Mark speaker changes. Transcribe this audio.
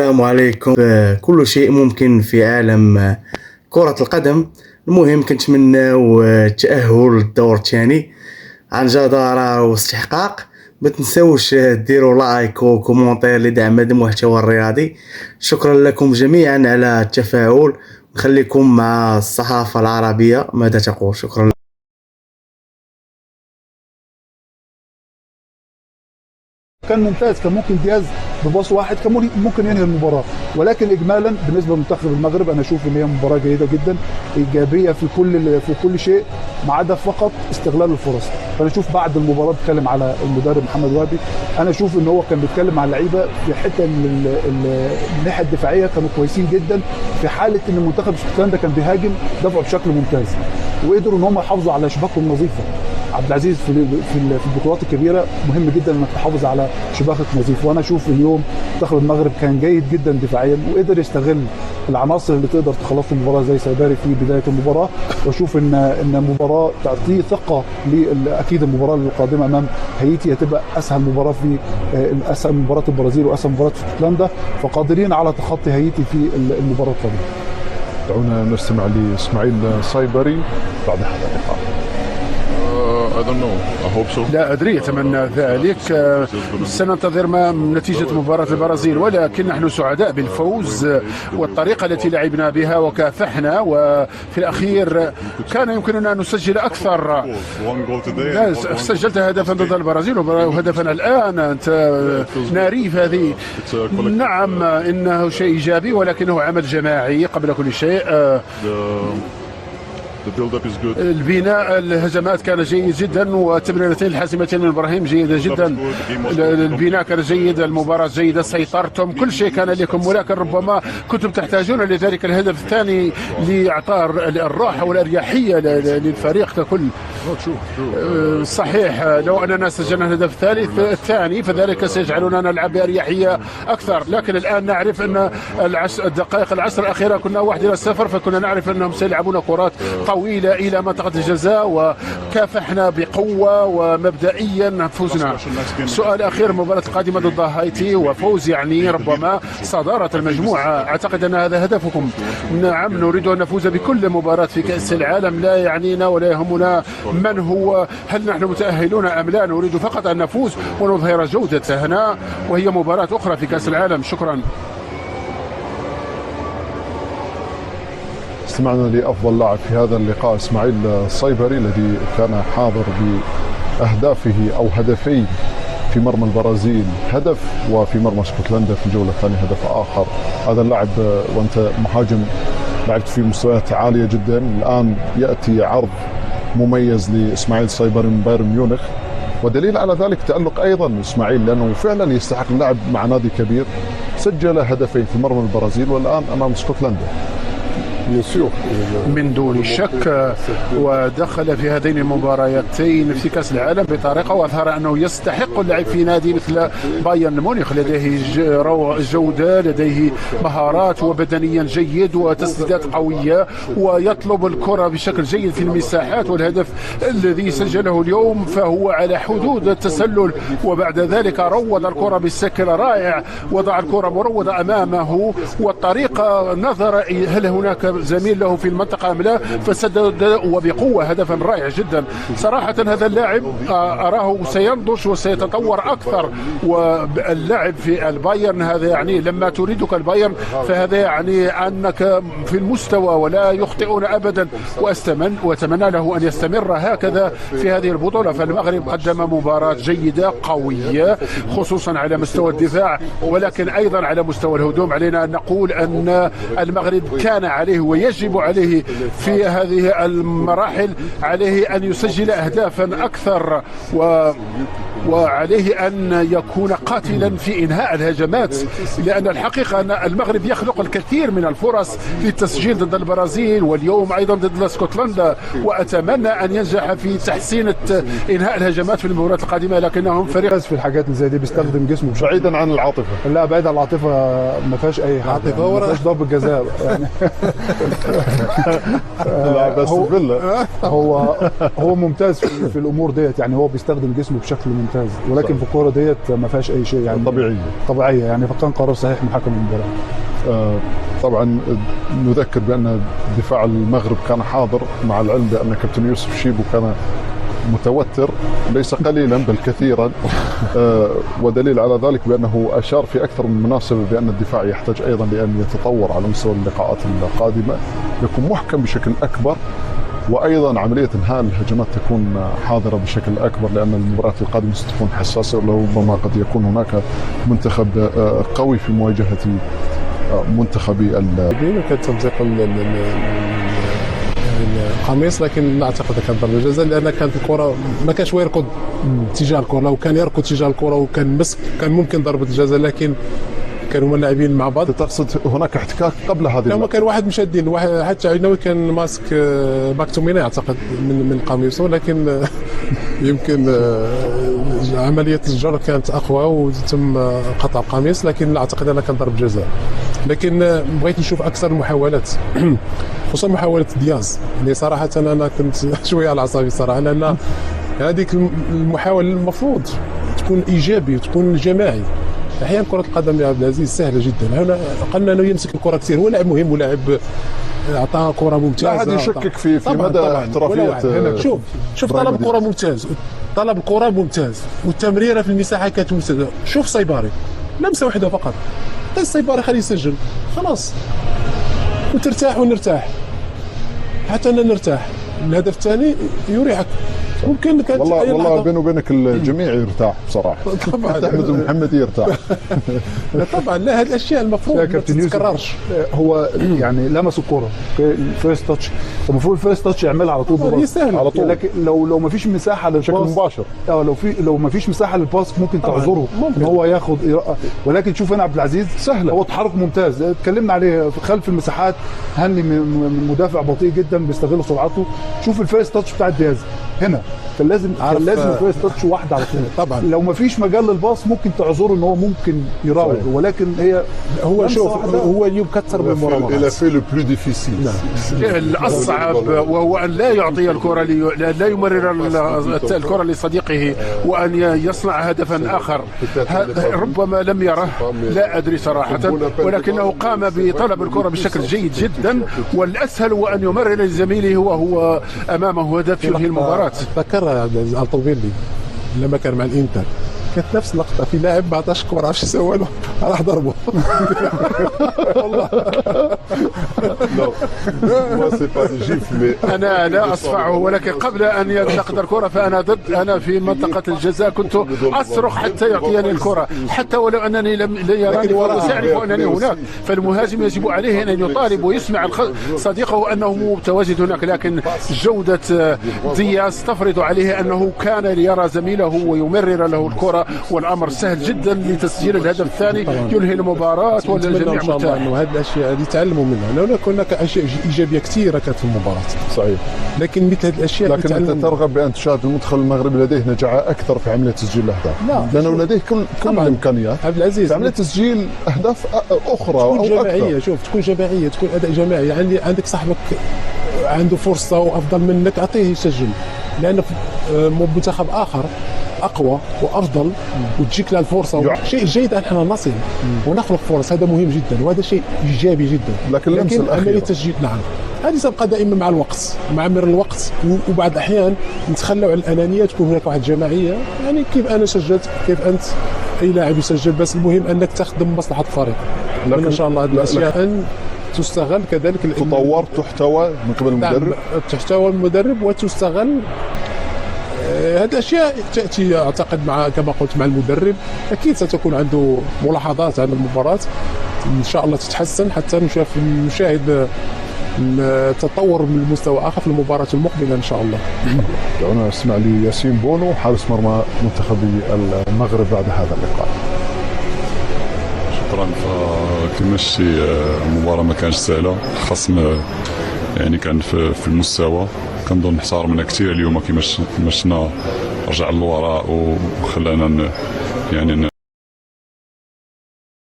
Speaker 1: السلام عليكم. كل شيء ممكن في عالم كرة القدم. المهم كنتمناو التأهل للدور الثاني عن جدارة واستحقاق. ما تنساوش ديروا لايك وكومونتير لدعم هذا المحتوى الرياضي. شكرا لكم جميعا على التفاعل. نخليكم مع الصحافة العربية ماذا تقول. شكرا.
Speaker 2: كان ممتاز، كان ممكن دياز بباص واحد كان ممكن ينهي المباراه، ولكن اجمالا بالنسبه لمنتخب المغرب انا اشوف ان هي مباراه جيده جدا، ايجابيه في كل شيء ما عدا فقط استغلال الفرص. فانا اشوف بعد المباراه بيتكلم على المدرب محمد وهبي، انا اشوف ان هو كان بيتكلم على اللعيبه في حته الناحيه الدفاعيه كانوا كويسين جدا، في حاله ان منتخب اسكتلندا كان بيهاجم دفعوا بشكل ممتاز وقدروا ان هم يحافظوا على شباكهم نظيفه. عبد العزيز في البطولات الكبيره مهم جدا انك تحافظ على شباكك نظيف، وانا اشوف اليوم منتخب المغرب كان جيد جدا دفاعيا وقدر يستغل العناصر اللي تقدر تخلص المباراه زي سيباري في بدايه المباراه، واشوف ان المباراه تعطيه ثقه. اكيد المباراه القادمه امام هايتي هتبقى اسهل مباراه في اسهل مباراه البرازيل واسهل مباراه اسكتلندا، فقادرين على تخطي هايتي في المباراه القادمه.
Speaker 3: دعونا نستمع لاسماعيل صيبري بعد هذا اللقاء.
Speaker 4: لا أدري، أتمنى ذلك. سننتظر ما نتيجة مباراة البرازيل، ولكن نحن سعداء بالفوز والطريقة التي لعبنا بها وكافحنا، وفي الأخير كان يمكننا أن نسجل أكثر. سجلت هدفا ضد البرازيل وهدفنا الآن أنت ناري في هذه. نعم إنه شيء إيجابي، ولكنه عمل جماعي قبل كل شيء. البناء الهجمات كان جيد جدا، والتمريرتين الحاسمتين من ابراهيم جيده جدا. البناء كان جيد، المباراه جيده، سيطرتم، كل شيء كان لكم، ولكن ربما كنتم تحتاجون لذلك الهدف الثاني لاعطاء الراحه والاريحيه للفريق ككل. صحيح، لو اننا سجلنا الهدف الثاني فذلك سيجعلنا نلعب باريحيه اكثر، لكن الان نعرف ان الدقائق العشر الاخيره كنا 1-0، فكنا نعرف انهم سيلعبون كرات طويلة إلى منطقة الجزاء، وكافحنا بقوة ومبدئيا فوزنا. سؤال أخير، المباراة القادمة ضد هايتي وفوز يعني ربما صدارة المجموعة، أعتقد أن هذا هدفكم. نعم، نريد أن نفوز بكل مباراة في كأس العالم، لا يعنينا ولا يهمنا من هو، هل نحن متأهلون أم لا، نريد فقط أن نفوز ونظهر جودتنا، وهي مباراة أخرى في كأس العالم. شكرا.
Speaker 3: استمعنا لأفضل لاعب في هذا اللقاء اسماعيل صيبري الذي كان حاضر بأهدافه أو هدفين في مرمى البرازيل، هدف، وفي مرمى اسكتلندا في الجولة الثانية هدف آخر. هذا اللاعب وأنت مهاجم لعبت في مستويات عالية جدا، الآن يأتي عرض مميز لإسماعيل صيبري من بايرن ميونخ، ودليل على ذلك تألق أيضا إسماعيل لأنه فعلا يستحق اللعب مع نادي كبير. سجل هدفين في مرمى البرازيل والآن أمام اسكتلندا
Speaker 4: من دون شك، ودخل في هذين المباراتين في كأس العالم بطريقة، وأظهر أنه يستحق اللعب في نادي مثل بايرن ميونخ. لديه جودة، لديه مهارات، وبدنيا جيد، وتسديدات قوية، ويطلب الكرة بشكل جيد في المساحات. والهدف الذي سجله اليوم فهو على حدود التسلل، وبعد ذلك روض الكرة بشكل رائع، وضع الكرة مروضة أمامه، والطريقة نظر هل هناك زميل له في المنطقة أم لا، فسدد وبقوة هدفا رائع جدا. صراحة هذا اللاعب أراه سينضج وسيتطور أكثر، واللعب في البايرن هذا يعني لما تريدك البايرن فهذا يعني أنك في المستوى ولا يخطئون أبدا، وأتمنى له أن يستمر هكذا في هذه البطولة. فالمغرب قدم مباراة جيدة قوية خصوصا على مستوى الدفاع، ولكن أيضا على مستوى الهجوم علينا أن نقول أن المغرب كان عليه ويجب عليه في هذه المراحل عليه أن يسجل أهدافا أكثر، وعليه أن يكون قاتلا في إنهاء الهجمات، لأن الحقيقة أن المغرب يخلق الكثير من الفرص للتسجيل ضد البرازيل واليوم أيضا ضد اسكتلندا، وأتمنى أن ينجح في تحسين إنهاء الهجمات في المباريات القادمة، لكنهم فريق
Speaker 2: في الحاجات اللي زي دي بيستخدم جسمه
Speaker 3: بعيدا عن العاطفة.
Speaker 2: لا، بعيد عن العاطفة، ما فيهاش أي حاجة، يعني ما فيهاش ضرب الجزاء يعني.
Speaker 3: بس
Speaker 2: هو ممتاز في الأمور ديت، يعني هو بيستخدم جسمه بشكل ممتاز. ممتاز، ولكن في الكوره ديت ما فيهاش اي شيء يعني طبيعيه يعني، فكان قرار صحيح من حكم المباراه.
Speaker 3: طبعا نذكر بان دفاع المغرب كان حاضر، مع العلم بان كابتن يوسف شيبو كان متوتر ليس قليلا بل كثيرا. ودليل على ذلك بانه اشار في اكثر من مناسبه بان الدفاع يحتاج ايضا لان يتطور على مستوى اللقاءات القادمه، يكون محكم بشكل اكبر، وايضا عمليه انهاء الهجمات تكون حاضره بشكل اكبر، لان المباراه القادمه ستكون حساسه، وربما قد يكون هناك منتخب قوي في مواجهه منتخبي
Speaker 5: كان تمزيق القميص، لكن لا اعتقد كان ضربه جزاء، لان كانت الكره ما كانش هو يركض اتجاه الكره، لو كان يركض اتجاه الكره وكان مسك كان ممكن ضربه الجزاء، لكن كانوا هما اللاعبين مع بعض.
Speaker 3: تقصد هناك احتكاك قبل هذه
Speaker 5: لا، كان واحد مشادين، واحد حتى عينوي كان ماسك باكتومينا اعتقد من قميصه، لكن يمكن عمليه الجر كانت اقوى وتم قطع القميص، لكن لا اعتقد انها كان ضرب جزاء. لكن بغيت نشوف اكثر المحاولات، خصوصا محاوله دياز اللي صراحه انا كنت شويه على اعصابي صراحه، لان هذيك المحاوله المفروض تكون ايجابي وتكون جماعي. احيانا كره القدم يا عبد العزيز سهله جدا، هنا قلنا انه يمسك الكره كثير، هو لاعب مهم ولاعب اعطاها كره ممتازه.
Speaker 3: لا احد يشكك في مدى احترافيه.
Speaker 5: شوف طلب الكره ممتاز، طلب الكره ممتاز، والتمريره في المساحه كانت ممتازه. شوف صيباري لمسه واحده فقط، الصيباري خليه يسجل خلاص، وترتاح ونرتاح، حتى أننا نرتاح. الهدف الثاني يريحك. ممكن كانت
Speaker 3: والله بيني وبينك الجميع يرتاح بصراحه.
Speaker 5: طبعا
Speaker 3: احمد ومحمد يرتاح.
Speaker 5: لا طبعا، لا، هذه الاشياء المفروض ما تتكررش.
Speaker 2: هو يعني لمس الكره الفيرست تاتش، المفروض الفيرست تاتش يعملها على طول
Speaker 3: على طول،
Speaker 2: لكن لو ما فيش مساحه للباص
Speaker 3: بشكل مباشر،
Speaker 2: لو ما فيش مساحه للباس ممكن تعذره ان هو ياخد. ولكن شوف هنا عبد العزيز
Speaker 3: سهله،
Speaker 2: هو تحرك ممتاز اتكلمنا عليه في خلف المساحات. هني من مدافع بطيء جدا بيستغل سرعته. شوف الفيرست تاتش بتاع دياز هنا، كان لازم الفيرست تاتش واحده على طول.
Speaker 5: طبعا
Speaker 2: لو ما فيش مجال للباص ممكن تعذره ان هو ممكن يراوغ، ولكن
Speaker 5: هو شوف هو اليوم كثر من المراوغات.
Speaker 3: الى في لو بلو ديفيسيل
Speaker 4: الاصعب، وهو ان لا يعطي الكره لا يمرر الكره لصديقه وان يصنع هدفا اخر. ربما لم يره، لا ادري صراحه، ولكنه قام بطلب الكره بشكل جيد جدا، والاسهل هو ان يمرر لزميله وهو امامه هدف ينهي المباراه.
Speaker 5: ذكر الطوبيلي لما كان مع الانتر، كانت نفس اللقطه، في لاعب ما عطاش الكره، عرفش يسوى له، راح ضربه. والله
Speaker 4: انا لا اصفعه، ولكن قبل ان يلتقط الكره فانا ضد. انا في منطقه الجزاء كنت اصرخ حتى يعطيني الكره، حتى ولو انني لم يراني وسأعرف انني هناك. فالمهاجم يجب عليه ان يطالب ويسمع صديقه انه متواجد هناك، لكن جوده دياز تفرض عليه انه كان ليرى زميله ويمرر له الكره، والامر سهل جدا لتسجيل الهدف الثاني ينهي المباراه والجميع
Speaker 5: ان شاء الله انه هذه الاشياء اللي تعلموا منها، لو هناك اشياء ايجابيه كثيره كانت في المباراه
Speaker 3: صحيح،
Speaker 5: لكن مثل هذه الاشياء
Speaker 3: لكن انت ترغب بان تشاهد المنتخب المغربي لديه نجاعه اكثر في عمليه تسجيل الاهداف، لانه لديه كل الامكانيات
Speaker 5: عبد العزيز
Speaker 3: في عمليه تسجيل اهداف اخرى
Speaker 5: تكون
Speaker 3: او
Speaker 5: جماعيه
Speaker 3: اكثر.
Speaker 5: شوف تكون جماعيه، تكون اداء جماعي، يعني عندك صاحبك عنده فرصه وافضل منك اعطيه يسجل، لان منتخب اخر اقوى وافضل وتجيك له الفرصه. شيء جيد ان احنا نصل ونخلق فرص، هذا مهم جدا وهذا شيء ايجابي جدا.
Speaker 3: لكن
Speaker 5: عمليه تسجيل نعم هذه ستبقى دائما مع الوقت، مع مر الوقت، وبعض الاحيان نتخلوا عن الانانيه، تكون هناك واحد جماعيه، يعني كيف انا سجلت كيف انت اي لاعب يسجل، بس المهم انك تخدم مصلحه الفريق. لكن ان شاء الله هذه الاشياء ان تستغل كذلك،
Speaker 3: تطور تحتوى من قبل المدرب،
Speaker 5: تحتوى المدرب وتستغل. هذه الاشياء تاتي اعتقد مع كما قلت مع المدرب، اكيد ستكون عنده ملاحظات على المباراه، ان شاء الله تتحسن حتى نشاهد التطور من المستوى اخر في المباراه المقبله ان شاء الله.
Speaker 3: دعونا نسمع لياسين بونو حارس مرمى منتخبي المغرب بعد هذا اللقاء.
Speaker 6: شكرا. فكما شتي المباراه ما كانش سهله، الخصم يعني كان في المستوى، كنظن حصار منا كثير اليوم كما شفنا، رجع للوراء وخلانا يعني